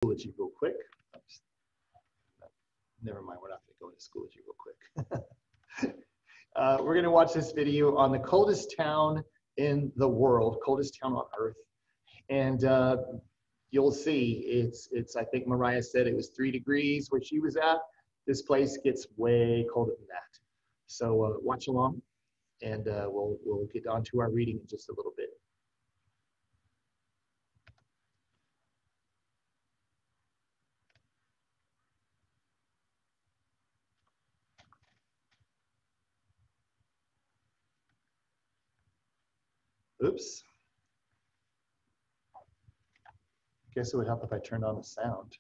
Schoology real quick. Never mind, we're not going to go into Schoology real quick. We're going to watch this video on the coldest town in the world, coldest town on Earth. And you'll see, it's I think Mariah said it was 3 degrees where she was at. This place gets way colder than that. So watch along, and we'll get on to our reading in just a little bit. Oops. Guess it would help if I turned on the sound.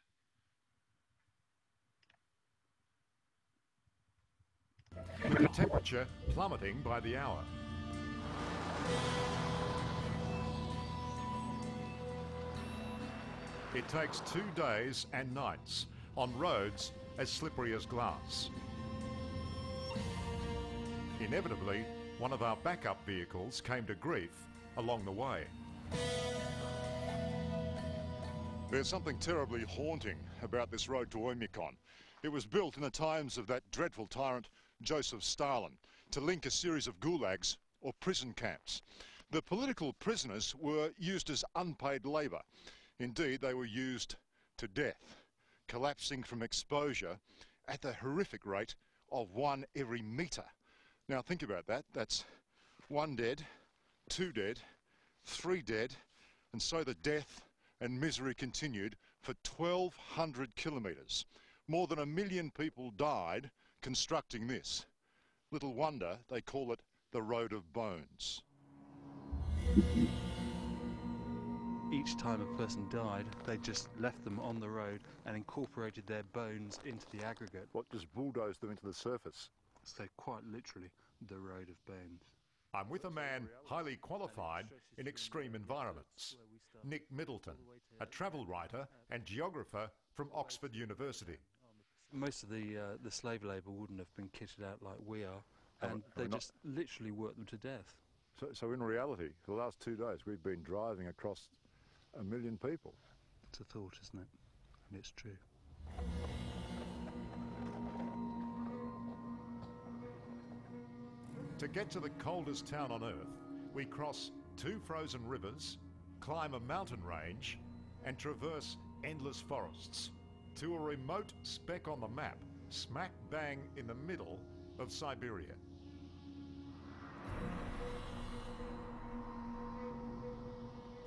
With the temperature plummeting by the hour. It takes 2 days and nights on roads as slippery as glass. Inevitably, one of our backup vehicles came to grief along the way. There's something terribly haunting about this road to Oymyakon. It was built in the times of that dreadful tyrant Joseph Stalin to link a series of gulags or prison camps. The political prisoners were used as unpaid labour. Indeed, they were used to death, collapsing from exposure at the horrific rate of 1 every metre. Now think about that. That's 1 dead, 2 dead, 3 dead, and so the death and misery continued for 1,200 kilometres. More than 1 million people died constructing this. Little wonder they call it the Road of Bones. Each time a person died, they just left them on the road and incorporated their bones into the aggregate. What, just bulldozed them into the surface? So quite literally, the Road of Bones. I'm with a man highly qualified in extreme environments, Nick Middleton, a travel writer and geographer from Oxford University. Most of the slave labour wouldn't have been kitted out like we are, and they just literally worked them to death. So in reality, for the last 2 days, we've been driving across 1 million people. It's a thought, isn't it? And it's true. To get to the coldest town on Earth, we cross 2 frozen rivers, climb a mountain range, and traverse endless forests to a remote speck on the map, smack bang in the middle of Siberia.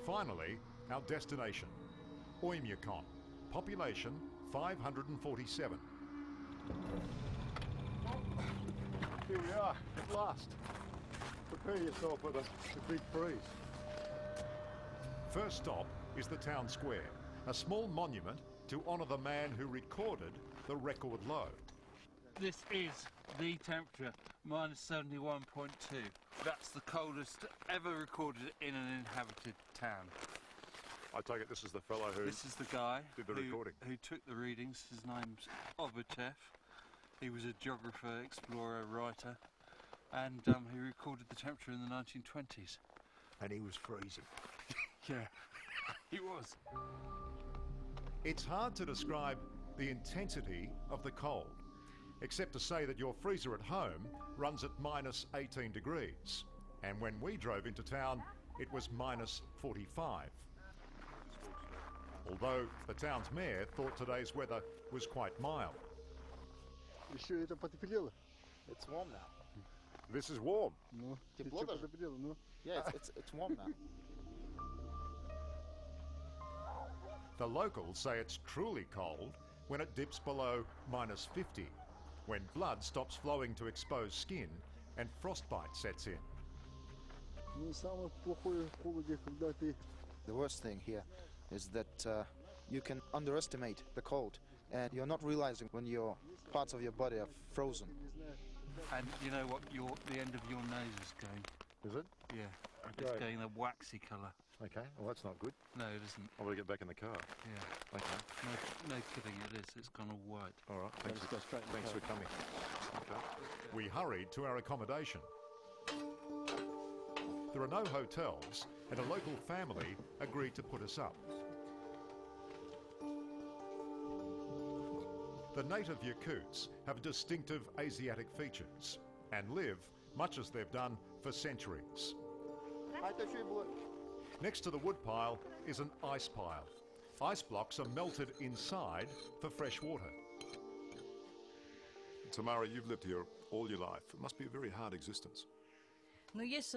Finally, our destination, Oymyakon, population 547. Here we are, at last. Prepare yourself for the big freeze. First stop is the town square, a small monument to honour the man who recorded the record low. This is the temperature, minus 71.2. That's the coldest ever recorded in an inhabited town. I take it this is the fellow who This is the guy did the recording. Who took the readings. His name's Oberchev. He was a geographer, explorer, writer, and he recorded the temperature in the 1920s. And he was freezing. Yeah, he was. It's hard to describe the intensity of the cold, except to say that your freezer at home runs at minus 18 degrees. And when we drove into town, it was minus 45. Although the town's mayor thought today's weather was quite mild. It's warm now. This is warm. Тепло даже? Yeah, it's warm now. The locals say it's truly cold when it dips below minus 50, when blood stops flowing to exposed skin and frostbite sets in. The worst thing here is that you can underestimate the cold, and you're not realizing when your parts of your body are frozen. And you know what? The end of your nose is going. Is it? Yeah, it's Right. getting a waxy colour. Okay, well that's not good. No, it isn't. I want to get back in the car. Yeah, Okay. no kidding, it is. It's gone all white. All right, thanks for coming. Okay. We hurried to our accommodation. There are no hotels, and a local family agreed to put us up. The native Yakuts have distinctive Asiatic features and live, much as they've done, for centuries. Next to the woodpile is an ice pile. Ice blocks are melted inside for fresh water. Tamara, you've lived here all your life. It must be a very hard existence. Yes,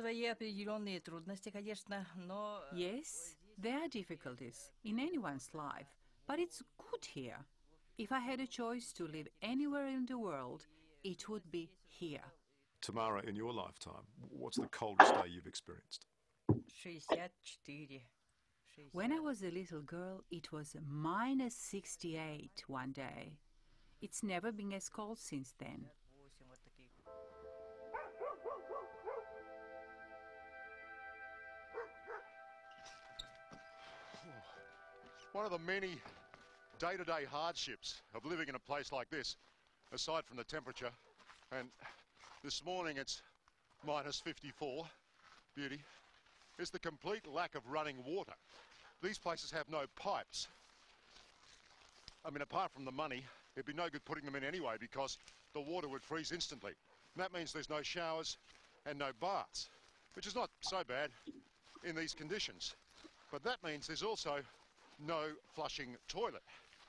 there are difficulties in anyone's life, but it's good here. If I had a choice to live anywhere in the world, it would be here. Tamara, in your lifetime, what's the coldest day you've experienced? 64. When I was a little girl, it was -68 one day. It's never been as cold since then. One of the many day-to-day hardships of living in a place like this, aside from the temperature, and this morning it's -54, beauty, is the complete lack of running water. These places have no pipes. I mean, apart from the money, it'd be no good putting them in anyway because the water would freeze instantly. And that means there's no showers and no baths, which is not so bad in these conditions. But that means there's also no flushing toilet,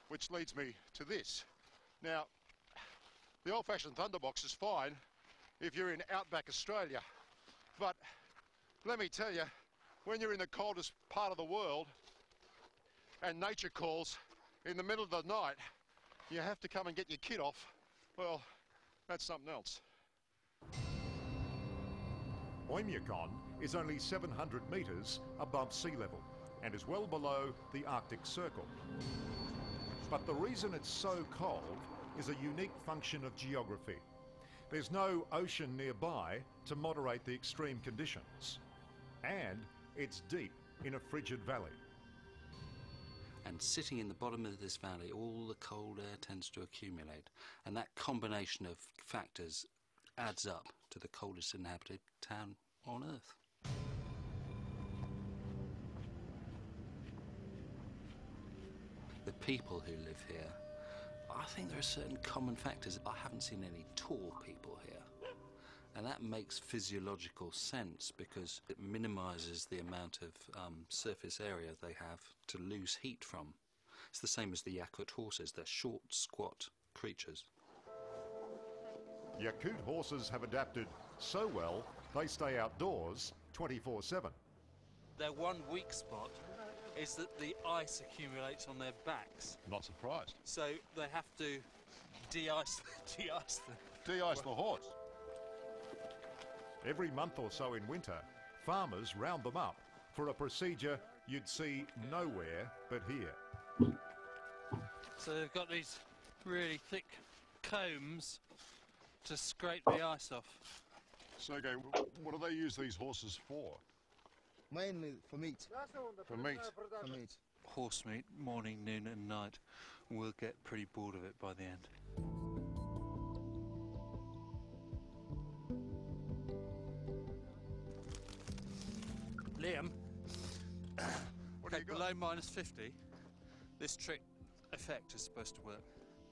which leads me to this. Now, the old-fashioned thunderbox is fine if you're in outback Australia, but let me tell you, when you're in the coldest part of the world and nature calls in the middle of the night, you have to come and get your kit off. Well, that's something else. Oymyakon is only 700 metres above sea level and is well below the Arctic Circle. But the reason it's so cold is a unique function of geography. There's no ocean nearby to moderate the extreme conditions. And it's deep in a frigid valley. And sitting in the bottom of this valley, all the cold air tends to accumulate. And that combination of factors adds up to the coldest inhabited town on Earth. The people who live here, I think there are certain common factors. I haven't seen any tall people here. And that makes physiological sense because it minimises the amount of surface area they have to lose heat from. It's the same as the Yakut horses. They're short, squat creatures. Yakut horses have adapted so well, they stay outdoors 24/7. Their one weak spot is that the ice accumulates on their backs. Not surprised. So they have to de-ice them. De-ice the horse. Every month or so in winter, farmers round them up for a procedure you'd see nowhere but here. So they've got these really thick combs to scrape the ice off. Sergey, what do they use these horses for? Mainly for meat. For meat? For meat. Horse meat, morning, noon and night. We'll get pretty bored of it by the end. Liam, What do you got? below -50, this trick effect is supposed to work.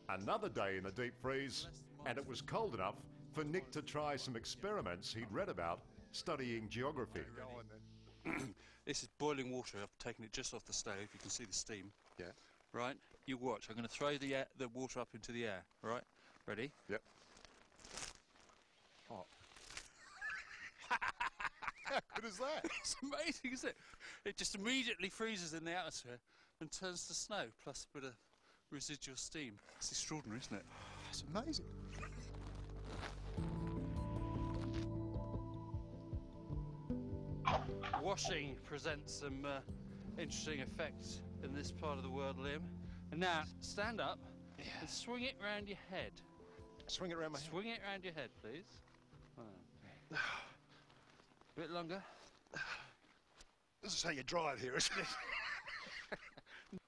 Another day in the deep freeze, and it was cold enough for Nick to try some experiments he'd read about studying geography. Go on then. This is boiling water. I've taken it just off the stove. You can see the steam. Yeah. Right? You watch. I'm going to throw the water up into the air. Right? Ready? Yep. Oh. How good is that? It's amazing, isn't it? It just immediately freezes in the atmosphere and turns to snow, plus a bit of residual steam. It's extraordinary, isn't it? It's amazing. Washing presents some interesting effects in this part of the world, Liam. And now, stand up and swing it round your head. Swing it around my head. Swing it round your head, please. A bit longer. This is how you drive here, isn't it?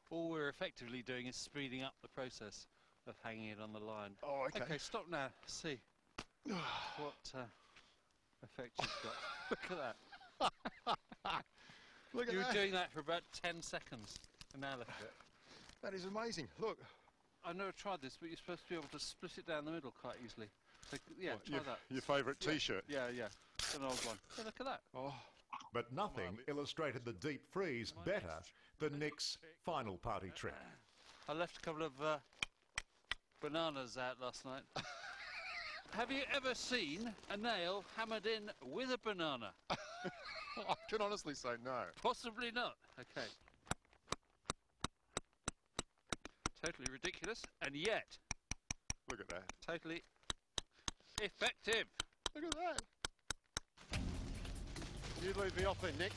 All we're effectively doing is speeding up the process of hanging it on the line. Oh, okay. Okay, stop now. See what effect you've got. Look at that. Look at You were that. doing that for about 10 seconds, and now look at it. That is amazing. Look. I've never tried this, but you're supposed to be able to split it down the middle quite easily. So, yeah, What, try that. Your favourite T-shirt? Yeah, yeah. It's an old one. Hey, look at that. Oh, But nothing illustrated the deep freeze better than Nick's final party trick. I left a couple of bananas out last night. Have you ever seen a nail hammered in with a banana? I can honestly say no. Possibly not. Okay. Totally ridiculous, and yet Look at that. totally effective. Look at that. You leave me off there, Nick.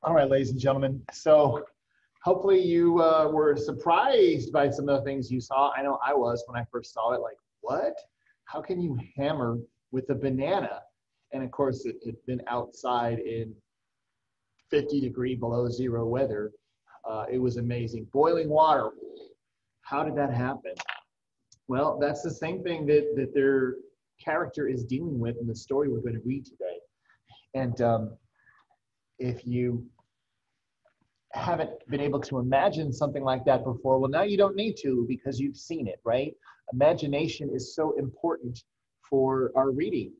All right, ladies and gentlemen. So hopefully you were surprised by some of the things you saw. I know I was when I first saw it, like, what? How can you hammer with a banana? And of course, it had been outside in 50-degree below zero weather. It was amazing. Boiling water. How did that happen? Well, that's the same thing that their character is dealing with in the story we're going to read today. And if you haven't been able to imagine something like that before, well, now you don't need to because you've seen it, right? Imagination is so important for our reading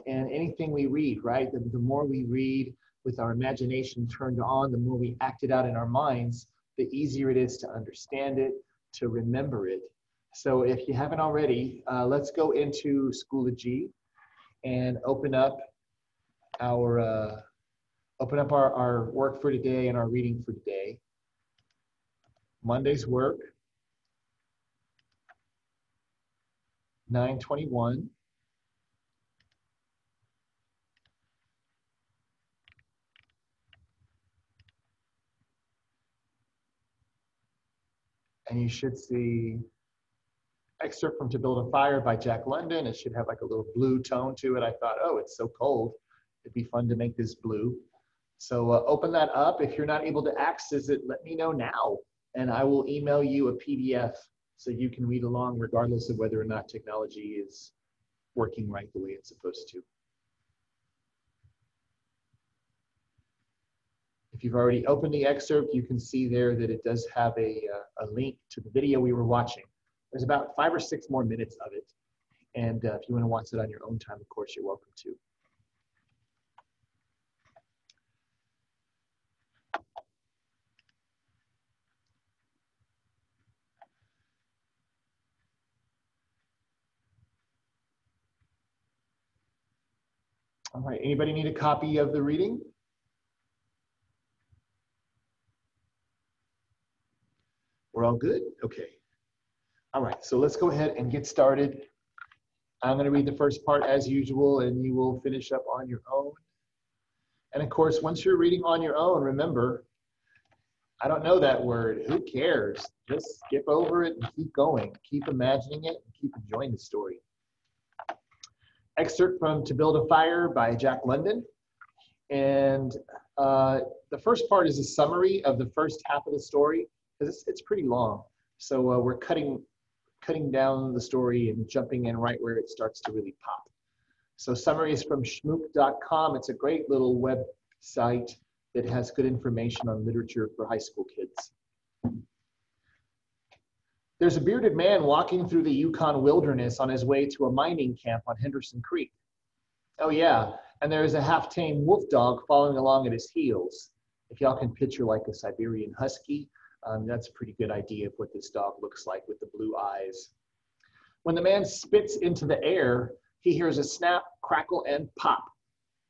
and anything we read, right? The more we read with our imagination turned on, the more we act it out in our minds, the easier it is to understand it, to remember it. So if you haven't already, let's go into Schoology and open up our work for today and our reading for today. Monday's work, 921. And you should see excerpt from To Build a Fire by Jack London. It should have like a little blue tone to it. I thought, oh, it's so cold. It'd be fun to make this blue. So open that up. If you're not able to access it, let me know now, and I will email you a PDF so you can read along regardless of whether or not technology is working right the way it's supposed to. If you've already opened the excerpt, you can see there that it does have a link to the video we were watching. There's about 5 or 6 more minutes of it. And if you want to watch it on your own time, of course, you're welcome to. All right, anybody need a copy of the reading? We're all good? Okay. All right, so let's go ahead and get started. I'm going to read the first part as usual, and you will finish up on your own. And of course, once you're reading on your own, remember, I don't know that word. Who cares? Just skip over it and keep going. Keep imagining it and keep enjoying the story. Excerpt from To Build a Fire by Jack London. And the first part is a summary of the first half of the story, because it's pretty long. So we're cutting down the story and jumping in right where it starts to really pop. So summary is from schmook.com. It's a great little website that has good information on literature for high school kids. There's a bearded man walking through the Yukon wilderness on his way to a mining camp on Henderson Creek. Oh yeah, and there's a half-tame wolf dog following along at his heels. If y'all can picture like a Siberian husky, that's a pretty good idea of what this dog looks like with the blue eyes. When the man spits into the air, he hears a snap, crackle, and pop.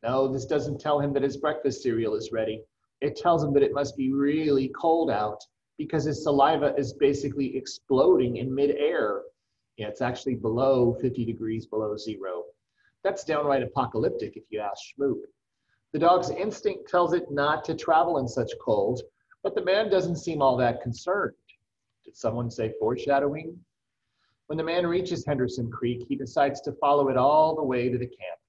No, this doesn't tell him that his breakfast cereal is ready. It tells him that it must be really cold out because his saliva is basically exploding in midair. Yeah, it's actually below 50 degrees below zero. That's downright apocalyptic if you ask Schmook. The dog's instinct tells it not to travel in such cold, but the man doesn't seem all that concerned. Did someone say foreshadowing? When the man reaches Henderson Creek, he decides to follow it all the way to the camp.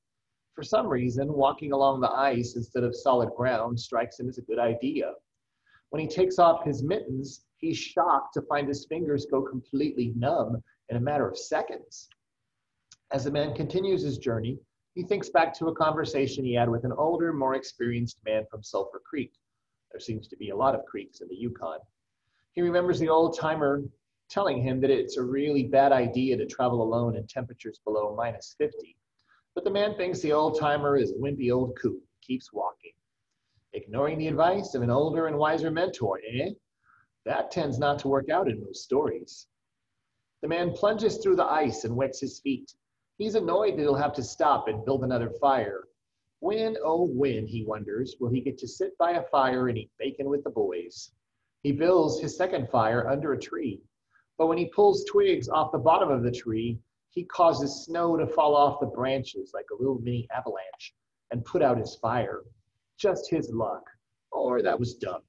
For some reason, walking along the ice instead of solid ground strikes him as a good idea. When he takes off his mittens, he's shocked to find his fingers go completely numb in a matter of seconds. As the man continues his journey, he thinks back to a conversation he had with an older, more experienced man from Sulphur Creek. There seems to be a lot of creeks in the Yukon. He remembers the old-timer telling him that it's a really bad idea to travel alone in temperatures below -50. But the man thinks the old-timer is a wimpy old coot and keeps walking. Ignoring the advice of an older and wiser mentor, That tends not to work out in most stories. The man plunges through the ice and wets his feet. He's annoyed that he'll have to stop and build another fire. When, oh when, he wonders, will he get to sit by a fire and eat bacon with the boys? He builds his second fire under a tree. But when he pulls twigs off the bottom of the tree, he causes snow to fall off the branches like a little mini avalanche and put out his fire. Just his luck. Or that was dumb.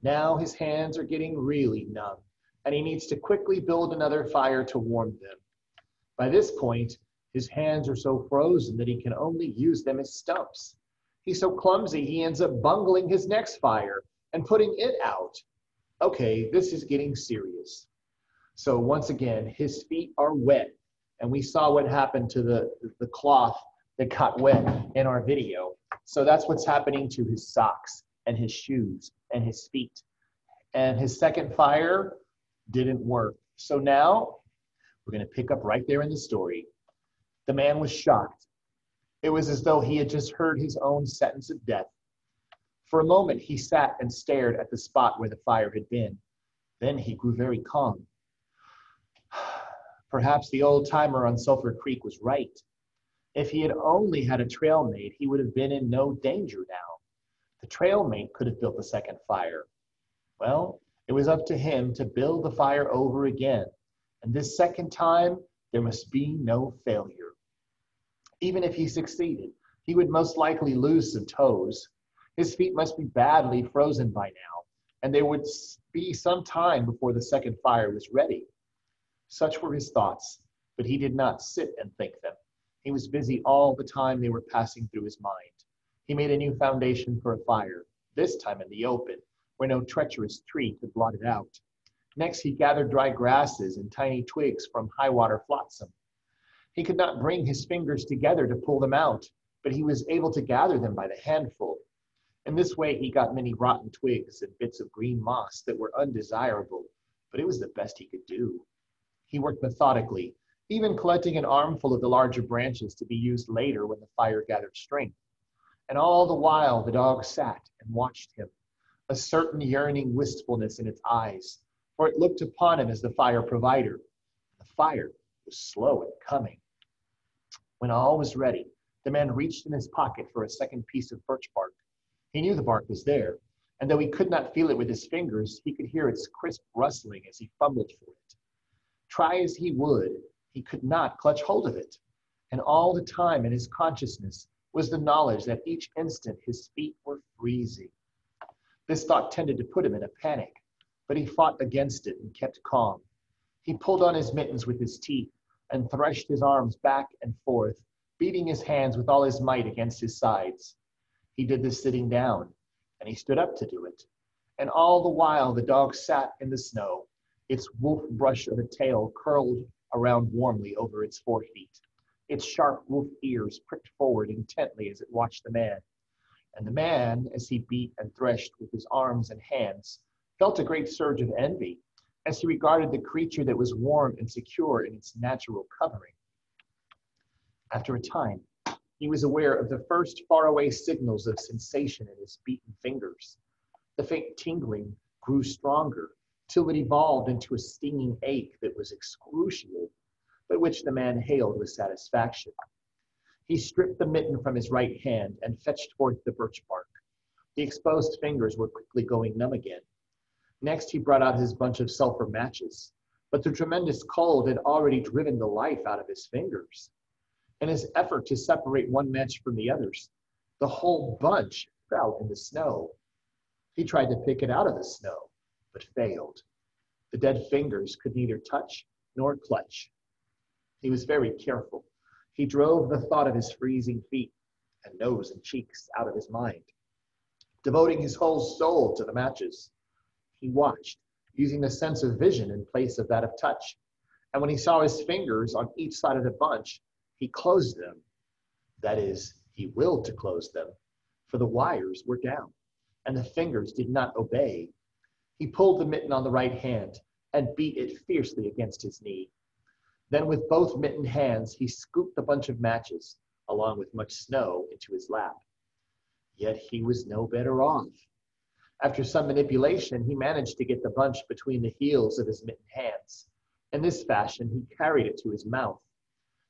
Now his hands are getting really numb, and he needs to quickly build another fire to warm them. By this point, his hands are so frozen that he can only use them as stumps. He's so clumsy, he ends up bungling his next fire and putting it out. Okay, this is getting serious. So once again, his feet are wet, and we saw what happened to the cloth that got wet in our video. So that's what's happening to his socks and his shoes and his feet. And his second fire didn't work. So now we're going to pick up right there in the story. The man was shocked. It was as though he had just heard his own sentence of death. For a moment, he sat and stared at the spot where the fire had been. Then he grew very calm. Perhaps the old-timer on Sulphur Creek was right. If he had only had a trail mate, he would have been in no danger now. The trail mate could have built the second fire. Well, it was up to him to build the fire over again. And this second time, there must be no failure. Even if he succeeded, he would most likely lose some toes. His feet must be badly frozen by now, and there would be some time before the second fire was ready. Such were his thoughts, but he did not sit and think them. He was busy all the time they were passing through his mind. He made a new foundation for a fire, this time in the open, where no treacherous tree could blot it out. Next, he gathered dry grasses and tiny twigs from high-water flotsam. He could not bring his fingers together to pull them out, but he was able to gather them by the handful. In this way, he got many rotten twigs and bits of green moss that were undesirable, but it was the best he could do. He worked methodically, even collecting an armful of the larger branches to be used later when the fire gathered strength. And all the while, the dog sat and watched him, a certain yearning wistfulness in its eyes, for it looked upon him as the fire provider. The fire was slow in coming. When all was ready, the man reached in his pocket for a second piece of birch bark. He knew the bark was there, and though he could not feel it with his fingers, he could hear its crisp rustling as he fumbled for it. Try as he would, he could not clutch hold of it. And all the time in his consciousness was the knowledge that each instant his feet were freezing. This thought tended to put him in a panic, but he fought against it and kept calm. He pulled on his mittens with his teeth and threshed his arms back and forth, beating his hands with all his might against his sides. He did this sitting down, and he stood up to do it. And all the while the dog sat in the snow, its wolf brush of a tail curled around warmly over its forefeet. Its sharp wolf ears pricked forward intently as it watched the man. And the man, as he beat and threshed with his arms and hands, felt a great surge of envy as he regarded the creature that was warm and secure in its natural covering. After a time, he was aware of the first faraway signals of sensation in his beaten fingers. The faint tingling grew stronger till it evolved into a stinging ache that was excruciating, but which the man hailed with satisfaction. He stripped the mitten from his right hand and fetched forth the birch bark. The exposed fingers were quickly going numb again. Next, he brought out his bunch of sulfur matches, but the tremendous cold had already driven the life out of his fingers. In his effort to separate one match from the others, the whole bunch fell in the snow. He tried to pick it out of the snow, but failed. The dead fingers could neither touch nor clutch. He was very careful. He drove the thought of his freezing feet and nose and cheeks out of his mind. Devoting his whole soul to the matches, he watched, using the sense of vision in place of that of touch. And when he saw his fingers on each side of the bunch, he closed them. That is, he willed to close them, for the wires were down, and the fingers did not obey. He pulled the mitten on the right hand and beat it fiercely against his knee. Then with both mittened hands, he scooped the bunch of matches, along with much snow, into his lap. Yet he was no better off. After some manipulation, he managed to get the bunch between the heels of his mittened hands. In this fashion, he carried it to his mouth.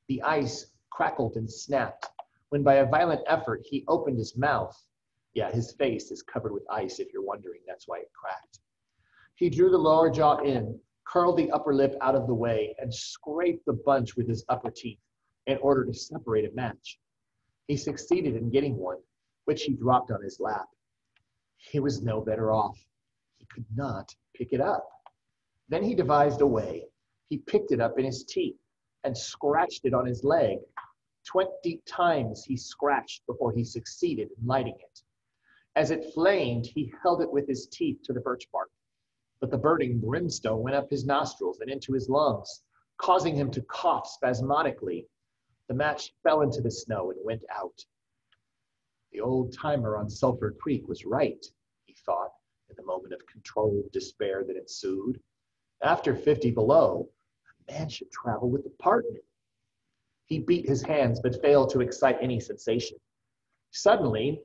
The ice crackled and snapped, when by a violent effort, he opened his mouth. Yeah, his face is covered with ice, if you're wondering, that's why it cracked. He drew the lower jaw in, curled the upper lip out of the way, and scraped the bunch with his upper teeth in order to separate a match. He succeeded in getting one, which he dropped on his lap. He was no better off. He could not pick it up. Then he devised a way. He picked it up in his teeth and scratched it on his leg. 20 times he scratched before he succeeded in lighting it. As it flamed, he held it with his teeth to the birch bark. But the burning brimstone went up his nostrils and into his lungs, causing him to cough spasmodically. The match fell into the snow and went out. The old timer on Sulphur Creek was right, he thought, in the moment of controlled despair that ensued. After 50 below, a man should travel with a partner. He beat his hands, but failed to excite any sensation. Suddenly,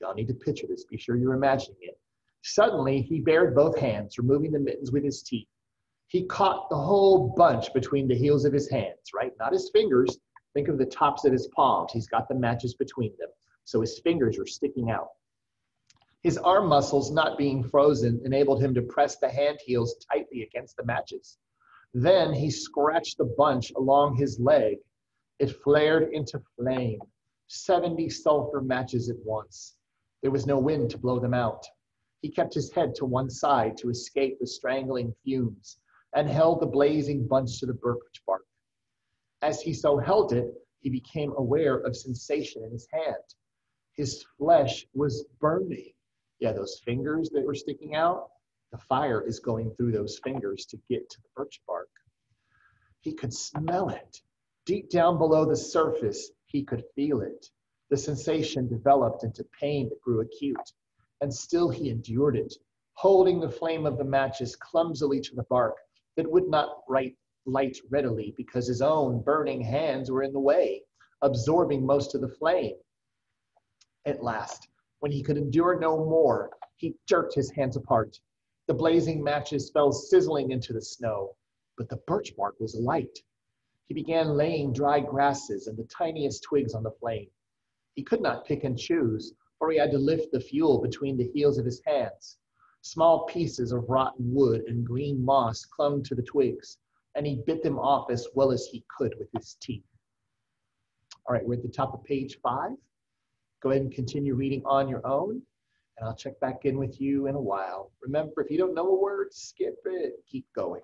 y'all need to picture this, be sure you're imagining it. Suddenly, he bared both hands, removing the mittens with his teeth. He caught the whole bunch between the heels of his hands, right? Not his fingers. Think of the tops of his palms. He's got the matches between them, so his fingers are sticking out. His arm muscles, not being frozen, enabled him to press the hand heels tightly against the matches. Then he scratched the bunch along his leg. It flared into flame, 70 sulfur matches at once. There was no wind to blow them out. He kept his head to one side to escape the strangling fumes and held the blazing bunch to the birch bark. As he so held it, he became aware of sensation in his hand. His flesh was burning. Yeah, those fingers that were sticking out, the fire is going through those fingers to get to the birch bark. He could smell it. Deep down below the surface, he could feel it. The sensation developed into pain that grew acute, and still he endured it, holding the flame of the matches clumsily to the bark that would not light readily because his own burning hands were in the way, absorbing most of the flame. At last, when he could endure no more, he jerked his hands apart. The blazing matches fell sizzling into the snow, but the birch bark was alight. He began laying dry grasses and the tiniest twigs on the flame. He could not pick and choose, for he had to lift the fuel between the heels of his hands. Small pieces of rotten wood and green moss clung to the twigs, and he bit them off as well as he could with his teeth. All right, we're at the top of page 5. Go ahead and continue reading on your own, and I'll check back in with you in a while. Remember, if you don't know a word, skip it. Keep going.